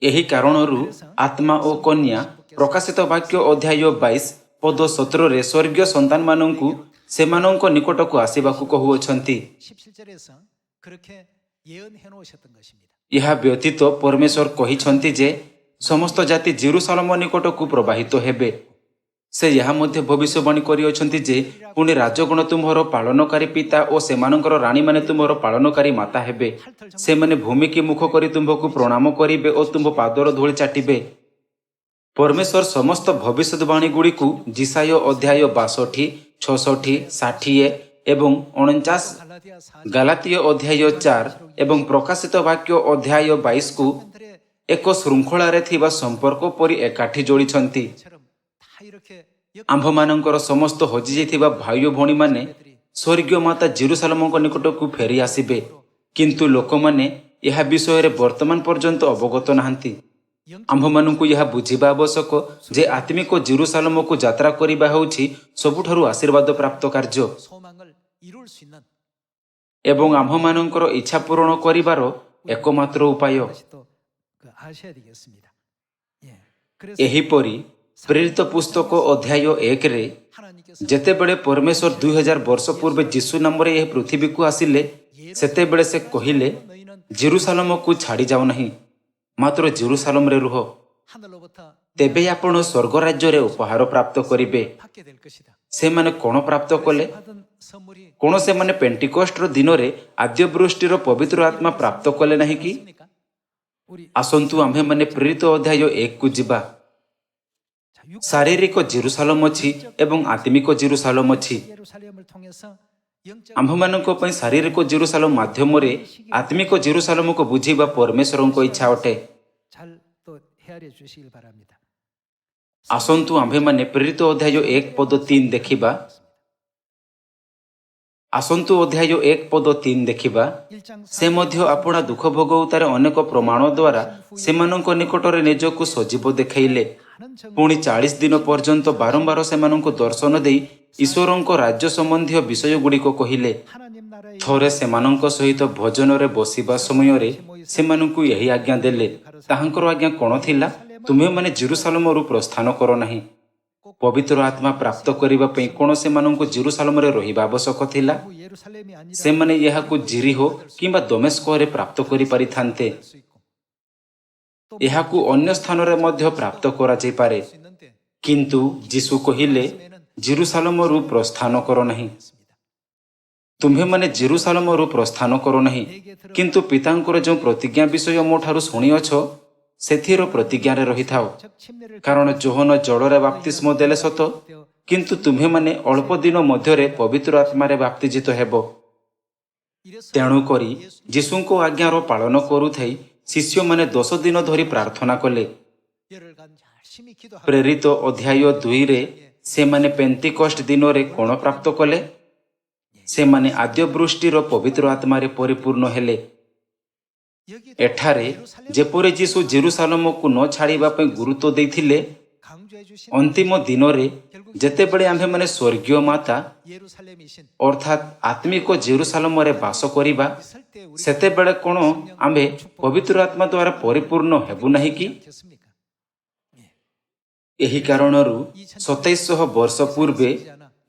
ଏହି କାରଣରୁ ଆତ୍ମା ଓ କନ୍ୟା ପ୍ରକାଶିତ ବାକ୍ୟ ଅଧ୍ୟାୟ 22 ପଦ 17ରେ ସ୍ୱର୍ଗୀୟ ସନ୍ତାନମାନଙ୍କୁ ସେମାନଙ୍କ ନିକଟକୁ ଆସିବାକୁ କହୁଅଛନ୍ତି। 17절에서 그렇게 예언해 놓으셨던 것입니다. ଏହା ବ୍ୟତୀତ ପରମେଶ୍ୱର କହିଛନ୍ତି ଯେ ସମସ୍ତ ଜାତି ଜେରୁସାଲେମ ନିକଟକୁ ପ୍ରବାହିତ ହେବେ। ସେ ଏହା ମଧ୍ୟ ଭବିଷ୍ୟବାଣୀ କରିଅଛନ୍ତି ଯେ ପୁଣି ରାଜଗଣ ତୁମ୍ଭର ପାଳନକାରୀ ପିତା ଓ ସେମାନଙ୍କର ରାଣୀମାନେ ତୁମ୍ଭର ପାଳନକାରୀ ମାତା ହେବେ। ସେମାନେ ଭୂମିକି ମୁଖ କରି ତୁମ୍ଭକୁ ପ୍ରଣାମ କରିବେ ଓ ତୁମ୍ଭ ପାଦର ଧୂଳି ଚାଟିବେ। ପରମେଶ୍ୱର ସମସ୍ତ ଭବିଷ୍ୟତବାଣୀ ଗୁଡ଼ିକୁ ଜିସାୟ ଅଧ୍ୟାୟ 62, 66, 60 ଏବଂ 49, 갈라디아 4장 ଗାଲାତୀୟ ଅଧ୍ୟାୟ 4 ଏବଂ ପ୍ରକାଶିତ ବାକ୍ୟ ଅଧ୍ୟାୟ 22କୁ ଏକ ଶୃଙ୍ଖଳାରେ ଥିବା ସମ୍ପର୍କ ପରି ଏକାଠି ଯୋଡ଼ିଛନ୍ତି। 처럼 다 이렇게 ଆମ୍ଭମାନଙ୍କର ସମସ୍ତ ହଜିଯାଇଥିବା ଭାଇ ଓ ଭଉଣୀମାନେ ସ୍ୱର୍ଗୀୟ ମାତା ଜେରୁସାଲେମଙ୍କ ନିକଟକୁ ଫେରି ଆସିବେ, କିନ୍ତୁ ଲୋକମାନେ ଏହା ବିଷୟରେ ବର୍ତ୍ତମାନ ପର୍ଯ୍ୟନ୍ତ ଅବଗତ ନାହାନ୍ତି। ଆମ୍ଭମାନଙ୍କୁ ଏହା ବୁଝିବା ଆବଶ୍ୟକ ଯେ ଆତ୍ମିକ ଜେରୁସାଲେମକୁ ଯାତ୍ରା କରିବା ହେଉଛି ସବୁଠାରୁ ଆଶୀର୍ବାଦ ପ୍ରାପ୍ତ କାର୍ଯ୍ୟ 소망을 이룰 수 있는 ଏବଂ ଆମ୍ଭମାନଙ୍କର ଇଚ୍ଛା ପୂରଣ କରିବାର ଏକମାତ୍ର ଉପାୟ। 것이 또 아셔야 되겠습니다. 예. 그래서 ଏହିପରି ପ୍ରେରିତ ପୁସ୍ତକ ଅଧ୍ୟାୟ 1ରେ 하나님께서 ଯେତେବେଳେ ପରମେଶ୍ୱର 2000 ବର୍ଷ ପୂର୍ବେ ଯୀଶୁ ନାମରେ ଏହି ପୃଥିବୀକୁ ଆସିଲେ, ସେତେବେଳେ ସେ କହିଲେ, ଜେରୁସାଲେମକୁ ଛାଡ଼ି ଯାଉ ନାହିଁ, ମାତ୍ର ଜେରୁସାଲେମରେ ରୁହ, 하늘로부터 ତେବେ ଆପଣ ସ୍ୱର୍ଗ ରାଜ୍ୟରେ ଉପହାର ପ୍ରାପ୍ତ କରିବେ। 받게 될 것이다. ସେମାନେ କ'ଣ ପ୍ରାପ୍ତ କଲେ? 받은 선물이 କ'ଣ ସେମାନେ ପେଣ୍ଟିକଷ୍ଟର ଦିନରେ ଆଦ୍ୟବୃଷ୍ଟିର ପବିତ୍ର ଆତ୍ମା ପ୍ରାପ୍ତ କଲେ ନାହିଁ କି? 있습니까? 우리 ଆସନ୍ତୁ ଆମ୍ଭେମାନେ ପ୍ରେରିତ ଅଧ୍ୟାୟ 1କୁ ଯିବା। 자, 육 ଶାରୀରିକ ଜେରୁସାଲେମ ଅଛି ଏବଂ ଆତ୍ମିକ ଜେରୁସାଲେମ ଅଛି। 예루살렘을 통해서 영적 ଆମ୍ଭମାନଙ୍କ ପାଇଁ ଶାରୀରିକ ଜେରୁସାଲେମ ମାଧ୍ୟମରେ ଆତ୍ମିକ ଜେରୁସାଲେମକୁ ବୁଝିବା ପରମେଶ୍ୱରଙ୍କ ଇଚ୍ଛା ଅଟେ। 잘 또 헤아려 주시길 바랍니다. ଆସନ୍ତୁ ଆମ୍ଭେମାନେ ପ୍ରେରିତ ଅଧ୍ୟାୟ 1 ପଦ 3 ଦେଖିବା। ଆସନ୍ତୁ ଅଧ୍ୟାୟ 1 ପଦ 3 ଦେଖିବା। 1장 ସେ ମଧ୍ୟ ଆପଣା ଦୁଃଖ ଭୋଗଉତାରେ ଅନେକ ପ୍ରମାଣ ଦ୍ୱାରା ସେମାନଙ୍କ ନିକଟରେ ନିଜକୁ ସଜୀବ ଦେଖାଇଲେ। 많은 ପୁଣି 40 ଦିନ ପର୍ଯ୍ୟନ୍ତ ବାରମ୍ବାର ସେମାନଙ୍କୁ ଦର୍ଶନ ଦେଇ ଈଶ୍ୱରଙ୍କ ରାଜ୍ୟ ସମ୍ବନ୍ଧୀୟ ବିଷୟଗୁଡ଼ିକ କହିଲେ। 하나님 나라의 ଥରେ ସେମାନଙ୍କ ସହିତ ଭୋଜନରେ ବସିବା ସମୟରେ ସେମାନଙ୍କୁ ଏହି ଆଜ୍ଞା ଦେଲେ। ତାହାଙ୍କର ଆଜ୍ଞା କ'ଣ ଥିଲା? ତୁମେମାନେ ଜେରୁସାଲେମରୁ ପ୍ରସ୍ଥାନ କର ନାହିଁ। ପବିତ୍ର ଆତ୍ମା ପ୍ରାପ୍ତ କରିବା ପାଇଁ କ'ଣ ସେମାନଙ୍କୁ ଜେରୁସାଲେମରେ ରହିବା ଆବଶ୍ୟକ ଥିଲା? 그 예루살렘이 아니라 ସେମାନେ ଏହାକୁ ଜିରିହୋ କିମ୍ବା ଦମେସ୍କରେ ପ୍ରାପ୍ତ କରିପାରିଥାନ୍ତେ। 수 있고 또 ଏହାକୁ ଅନ୍ୟ ସ୍ଥାନରେ ମଧ୍ୟ ପ୍ରାପ୍ତ କରାଯାଇପାରେ। 수 있는데 କିନ୍ତୁ ଯୀଶୁ କହିଲେ, ଜେରୁସାଲେମରୁ ପ୍ରସ୍ଥାନ କର ନାହିଁ। ତୁମ୍ଭେମାନେ ଜେରୁସାଲେମରୁ ପ୍ରସ୍ଥାନ କର ନାହିଁ, କିନ୍ତୁ ପିତାଙ୍କର ଯେଉଁ ପ୍ରତିଜ୍ଞା ବିଷୟ ମୋ ଠାରୁ ଶୁଣିଅଛ, ସେଥିର ପ୍ରତିଜ୍ଞାରେ ରହିଥାଅ। 즉 침례를 କାରଣ ଯୋହନ ଜଳରେ ବାପ୍ତିସ୍ମ ଦେଲେ ସତ, କିନ୍ତୁ ତୁମ୍ଭେମାନେ ଅଳ୍ପ ଦିନ ମଧ୍ୟରେ ପବିତ୍ର ଆତ୍ମାରେ ବାପ୍ତିଜିତ ହେବ। 이래서 ତେଣୁକରି ଯୀଶୁଙ୍କ ଆଜ୍ଞାର ପାଳନ କରୁଥାଇ ଶିଷ୍ୟମାନେ 10 ଦିନ ଧରି ପ୍ରାର୍ଥନା କଲେ। 열흘간 열심히 기도하고 ପ୍ରେରିତ ଅଧ୍ୟାୟ 2ରେ ସେମାନେ ପେନ୍ତିକଷ୍ଟ ଦିନରେ କ'ଣ ପ୍ରାପ୍ତ କଲେ? ସେମାନେ ଆଦ୍ୟବୃଷ୍ଟିର ପବିତ୍ର ଆତ୍ମାରେ ପରିପୂର୍ଣ୍ଣ ହେଲେ। 여기 ଏଠାରେ ଯେପରି ଯୀଶୁ ଜେରୁସାଲେମକୁ ନ ଛାଡ଼ିବା ପାଇଁ ଗୁରୁତ୍ୱ ଦେଇଥିଲେ, 강조해 주신 ଅନ୍ତିମ ଦିନରେ ଯେତେବେଳେ ଆମ୍ଭେମାନେ ସ୍ୱର୍ଗୀୟ ମାତା 예루살렘이신 ଅର୍ଥାତ୍ ଆତ୍ମିକ ଜେରୁସାଲେମରେ ବାସ କରିବା, 있을 때 우리 ସେତେବେଳେ କ'ଣ ଆମ୍ଭେ ପବିତ୍ର ଆତ୍ମା ଦ୍ୱାରା ପରିପୂର୍ଣ୍ଣ ହେବୁ ନାହିଁ କି? 않겠습니까? ଏହି କାରଣରୁ 2700 ବର୍ଷ ପୂର୍ବେ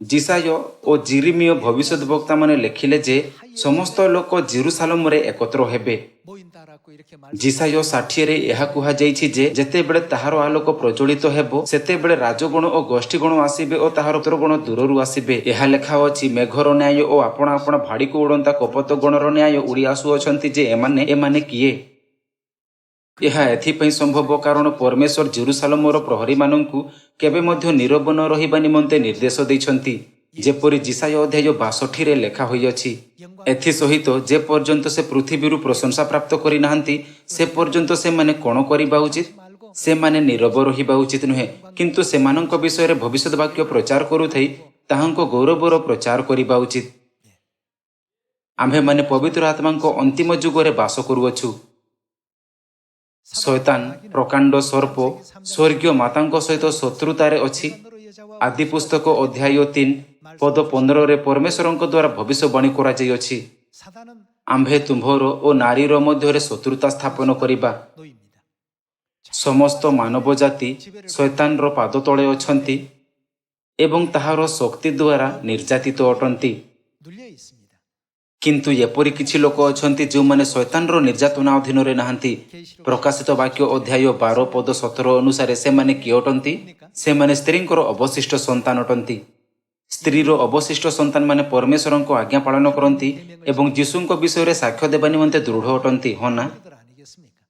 ଜିସାୟ ଓ ଜିରିମିୟ ଭବିଷ୍ୟତ ବକ୍ତାମାନେ ଲେଖିଲେ ଯେ ସମସ୍ତ ଲୋକ ଜେରୁସାଲେମରେ ଏକତ୍ର ହେବେ। 모인다라고 이렇게 말 ଜିସାୟ 60ରେ ଏହା କୁହାଯାଇଛି ଯେ ଯେତେବେଳେ ତାହାର ଆଲୋକ ପ୍ରଜ୍ୱଳିତ ହେବ, ସେତେବେଳେ ରାଜଗଣ ଓ ଗୋଷ୍ଠୀଗଣ ଆସିବେ ଓ ତାହାର ଉତ୍ତରଗଣ ଦୂରରୁ ଆସିବେ। ଏହା ଲେଖା ଅଛି, ମେଘର ନ୍ୟାୟ ଓ ଆପଣା ଆପଣା ଭାଡ଼ିକୁ ଉଡ଼ନ୍ତା କପୋତ ଗଣର ନ୍ୟାୟ ଉଡ଼ି ଆସୁଅଛନ୍ତି ଯେ ଏମାନେ କିଏ? ଏହା ଏଥିପାଇଁ ସମ୍ଭବ କାରଣ ପରମେଶ୍ୱର ଜେରୁସାଲେମର ପ୍ରହରୀମାନଙ୍କୁ କେବେ ମଧ୍ୟ ନୀରବ ନ ରହିବା ନିମନ୍ତେ ନିର୍ଦ୍ଦେଶ ଦେଇଛନ୍ତି, ଯେପରି ଜିସାୟ ଅଧ୍ୟାୟ 62ରେ ଲେଖା ହୋଇଅଛି। ଏଥିସହିତ ଯେ ପର୍ଯ୍ୟନ୍ତ ସେ ପୃଥିବୀରୁ ପ୍ରଶଂସା ପ୍ରାପ୍ତ କରିନାହାନ୍ତି, ସେ ପର୍ଯ୍ୟନ୍ତ ସେମାନେ କ'ଣ କରିବା ଉଚିତ? ସେମାନେ ନୀରବ ରହିବା ଉଚିତ ନୁହେଁ, କିନ୍ତୁ ସେମାନଙ୍କ ବିଷୟରେ ଭବିଷ୍ୟତ ବାକ୍ୟ ପ୍ରଚାର କରୁଥାଇ ତାହାଙ୍କ ଗୌରବର ପ୍ରଚାର କରିବା ଉଚିତ। ଆମ୍ଭେମାନେ ପବିତ୍ର ଆତ୍ମାଙ୍କ ଅନ୍ତିମ ଯୁଗରେ ବାସ କରୁଅଛୁ। ଶୈତାନ ପ୍ରକାଣ୍ଡ ସର୍ପ ସ୍ୱର୍ଗୀୟ ମାତାଙ୍କ ସହିତ ଶତ୍ରୁତାରେ ଅଛି। ଆଦି ପୁସ୍ତକ ଅଧ୍ୟାୟ 3 ପଦ 15ରେ ପରମେଶ୍ୱରଙ୍କ ଦ୍ୱାରା ଭବିଷ୍ୟବାଣୀ କରାଯାଇଅଛି, 사단은 ଆମ୍ଭେ ତୁମ୍ଭର ଓ ନାରୀର ମଧ୍ୟରେ ଶତ୍ରୁତା ସ୍ଥାପନ କରିବା। 노입니다. ସମସ୍ତ ମାନବ ଜାତି ଶୈତାନର ପାଦ ତଳେ ଅଛନ୍ତି। ଏବଂ ତାହାର ଶକ୍ତି ଦ୍ୱାରା ନିର୍ଯାତିତ ଅଟନ୍ତି। 눌려 있습니다. କିନ୍ତୁ ଏପରି କିଛି ଲୋକ ଅଛନ୍ତି ଯେଉଁମାନେ ଶୈତାନର ନିର୍ଯାତନା ଅଧୀନରେ ନାହାନ୍ତି। ପ୍ରକାଶିତ ବାକ୍ୟ ଅଧ୍ୟାୟ 12 ପଦ 17 ଅନୁସାରେ ସେମାନେ କିଏ ଅଟନ୍ତି? ସେମାନେ ସ୍ତ୍ରୀଙ୍କର ଅବଶିଷ୍ଟ ସନ୍ତାନ ଅଟନ୍ତି। ସ୍ତ୍ରୀର ଅବଶିଷ୍ଟ ସନ୍ତାନମାନେ ପରମେଶ୍ୱରଙ୍କ ଆଜ୍ଞା ପାଳନ କରନ୍ତି ଏବଂ ଯୀଶୁଙ୍କ ବିଷୟରେ ସାକ୍ଷ୍ୟ ଦେବା ନିମନ୍ତେ ଦୃଢ଼ ଅଟନ୍ତି। ହଁ ନା? 그들 아니겠습니까?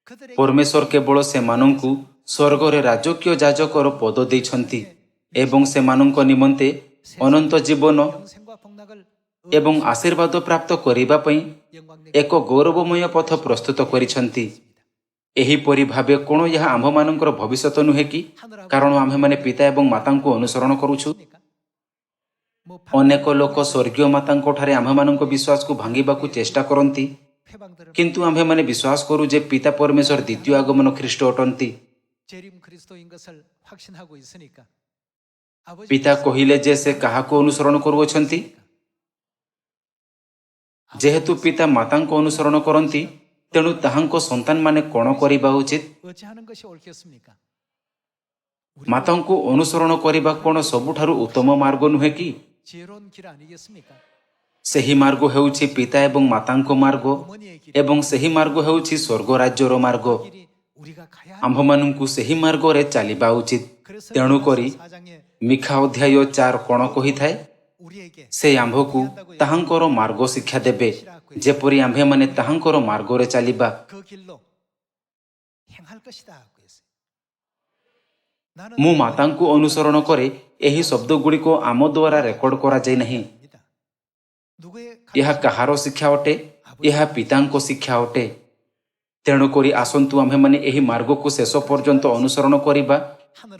그들에게 ପରମେଶ୍ୱର କେବଳ ସେମାନଙ୍କୁ ସ୍ୱର୍ଗରେ ରାଜକୀୟ ଯାଜକର ପଦ ଦେଇଛନ୍ତି ଏବଂ ସେମାନଙ୍କ ନିମନ୍ତେ ଅନନ୍ତ ଜୀବନ 영생과 복락을 ଏବଂ ଆଶୀର୍ବାଦ ପ୍ରାପ୍ତ କରିବା ପାଇଁ ଏକ ଗୌରବମୟ ପଥ ପ୍ରସ୍ତୁତ କରିଛନ୍ତି। ଏହିପରି ଭାବେ କ'ଣ ଏହା ଆମ୍ଭମାନଙ୍କର ଭବିଷ୍ୟତ ନୁହେଁ କି? କାରଣ ଆମ୍ଭେମାନେ ପିତା ଏବଂ ମାତାଙ୍କୁ ଅନୁସରଣ କରୁଛୁ। 뭐 ଅନେକ ଲୋକ ସ୍ୱର୍ଗୀୟ ମାତାଙ୍କଠାରେ ଆମ୍ଭମାନଙ୍କ ବିଶ୍ୱାସକୁ ଭାଙ୍ଗିବାକୁ ଚେଷ୍ଟା କରନ୍ତି, 회방들을 କିନ୍ତୁ ଆମ୍ଭେମାନେ ବିଶ୍ୱାସ କରୁ ଯେ ପିତା ପରମେଶ୍ୱର ଦ୍ୱିତୀୟ ଆଗମନ ଖ୍ରୀଷ୍ଟ ଅଟନ୍ତି। 재림 그리스도인 것을 확신하고 있으니까 아버지 ପିତା କହିଲେ ଯେ ସେ କାହାକୁ ଅନୁସରଣ କରୁଅଛନ୍ତି? ଯେହେତୁ ପିତା ମାତାଙ୍କ ଅନୁସରଣ କରନ୍ତି, ତେଣୁ ତାହାଙ୍କ ସନ୍ତାନମାନେ କ'ଣ କରିବା ଉଚିତ? 어찌하는 것이 옳겠습니까? ମାତାଙ୍କୁ ଅନୁସରଣ କରିବା କ'ଣ ସବୁଠାରୁ ଉତ୍ତମ ମାର୍ଗ ନୁହେଁ କି? 지혜로운 길 아니겠습니까? ସେହି ମାର୍ଗ ହେଉଛି ପିତା ଏବଂ ମାତାଙ୍କ ମାର୍ଗ 어머니의 길. ଏବଂ ସେହି ମାର୍ଗ ହେଉଛି ସ୍ୱର୍ଗ ରାଜ୍ୟର ମାର୍ଗ। 길이 우리가 가야 하는 ଆମ୍ଭମାନଙ୍କୁ ସେହି ମାର୍ଗରେ ଚାଲିବା ଉଚିତ। 그래서 ତେଣୁକରି 사장에 ମିଖା ଅଧ୍ୟାୟ 4 କ'ଣ କହିଥାଏ? 우리에게 ସେ ଆମ୍ଭକୁ ତାହାଙ୍କର ମାର୍ଗ ଶିକ୍ଷା ଦେବେ, ଯେପରି ଆମ୍ଭେମାନେ ତାହାଙ୍କର ମାର୍ଗରେ ଚାଲିବା। 그 길로 행할 것이다 하고 했어요. 나는 ମୁଁ ମାତାଙ୍କୁ ଅନୁସରଣ କରେ। ଏହି ଶବ୍ଦଗୁଡ଼ିକ ଆମ ଦ୍ୱାରା ରେକର୍ଡ କରାଯାଇ ନାହିଁ। 누구의 ଏହା କାହାର ଶିକ୍ଷା ଅଟେ? ଏହା ପିତାଙ୍କ ଶିକ୍ଷା ଅଟେ। ତେଣୁକରି ଆସନ୍ତୁ ଆମ୍ଭେମାନେ ଏହି ମାର୍ଗକୁ ଶେଷ ପର୍ଯ୍ୟନ୍ତ ଅନୁସରଣ କରିବା,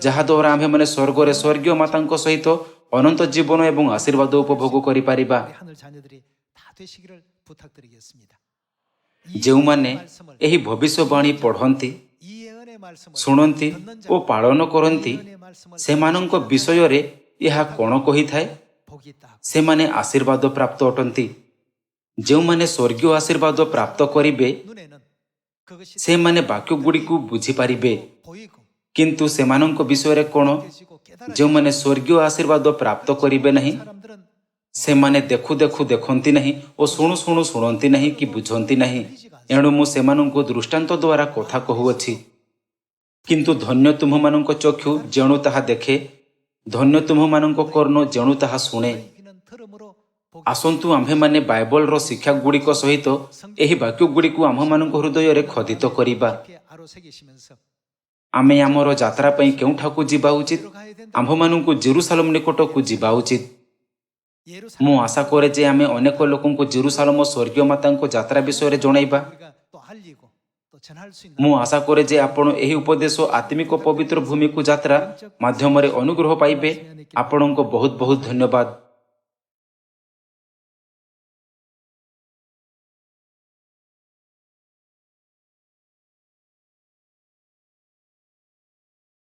ଯାହାଦ୍ୱାରା ଆମ୍ଭେମାନେ ସ୍ୱର୍ଗରେ ସ୍ୱର୍ଗୀୟ ମାତାଙ୍କ ସହିତ ଅନନ୍ତ ଜୀବନ ଏବଂ ଆଶୀର୍ବାଦ ଉପଭୋଗ କରିପାରିବା। 우리 하늘 자녀들이 다 되시기를 부탁드리겠습니다. ଯେଉଁମାନେ ଏହି ଭବିଷ୍ୟବାଣୀ ପଢ଼ନ୍ତି, 이 예언의 말씀을 ଶୁଣନ୍ତି 듣는 자, ଓ ପାଳନ କରନ୍ତି, 예언의 말씀을 ସେମାନଙ୍କ ବିଷୟରେ ଏହା କ'ଣ କହିଥାଏ? 복이 있다. ସେମାନେ ଆଶୀର୍ବାଦ ପ୍ରାପ୍ତ ଅଟନ୍ତି। ଯେଉଁମାନେ ସ୍ୱର୍ଗୀୟ ଆଶୀର୍ବାଦ ପ୍ରାପ୍ତ କରିବେ, 눈에는 그것이 ସେମାନେ ବାକ୍ୟଗୁଡ଼ିକୁ ବୁଝିପାରିବେ। 보이고 କିନ୍ତୁ ସେମାନଙ୍କ ବିଷୟରେ କ'ଣ? 되시고 깨달아 ଯେଉଁମାନେ ସ୍ୱର୍ଗୀୟ ଆଶୀର୍ବାଦ ପ୍ରାପ୍ତ କରିବେ ନାହିଁ, 사람들은 ସେମାନେ ଦେଖୁ ଦେଖୁ ଦେଖନ୍ତି ନାହିଁ ଓ ଶୁଣୁ ଶୁଣୁ ଶୁଣନ୍ତି ନାହିଁ କି ବୁଝନ୍ତି ନାହିଁ। ଏଣୁ ମୁଁ ସେମାନଙ୍କୁ ଦୃଷ୍ଟାନ୍ତ ଦ୍ୱାରା କଥା କହୁଅଛି। କିନ୍ତୁ ଧନ୍ୟ ତୁମ୍ଭମାନଙ୍କ ଚକ୍ଷୁ ଯେଣୁ ତାହା ଦେଖେ, ଧନ୍ୟ ତୁମ୍ଭମାନଙ୍କ କର୍ଣ୍ଣ ଯେଣୁ ତାହା ଶୁଣେ। 이기는 들음으로 복이 ଆସନ୍ତୁ ଆମ୍ଭେମାନେ ବାଇବଲର ଶିକ୍ଷାଗୁଡ଼ିକ ସହିତ ଏହି ବାକ୍ୟଗୁଡ଼ିକୁ ଆମ୍ଭମାନଙ୍କ ହୃଦୟରେ ଖୋଦିତ କରିବା। 깊이 아로새기시면서 ଆମେ ଆମର ଯାତ୍ରା ପାଇଁ କେଉଁଠାକୁ ଯିବା ଉଚିତ? 들어가야 된다. ଆମ୍ଭମାନଙ୍କୁ ଜେରୁସାଲେମ ନିକଟକୁ ଯିବା ଉଚିତ। 예루살렘 ମୁଁ ଆଶା କରେ ଯେ ଆମେ ଅନେକ ଲୋକଙ୍କୁ ଜେରୁସାଲେମ ସ୍ୱର୍ଗୀୟ ମାତାଙ୍କ ଯାତ୍ରା ବିଷୟରେ ଜଣାଇବା। 우리가 또 알리고 또 전할 수 있는 ମୁଁ ଆଶା କରେ ଯେ ଆପଣ ଏହି ଉପଦେଶ ଆତ୍ମିକ ପବିତ୍ର ଭୂମିକୁ ଯାତ୍ରା ମାଧ୍ୟମରେ ଅନୁଗ୍ରହ ପାଇବେ। ଆପଣଙ୍କୁ ବହୁତ ବହୁତ ଧନ୍ୟବାଦ।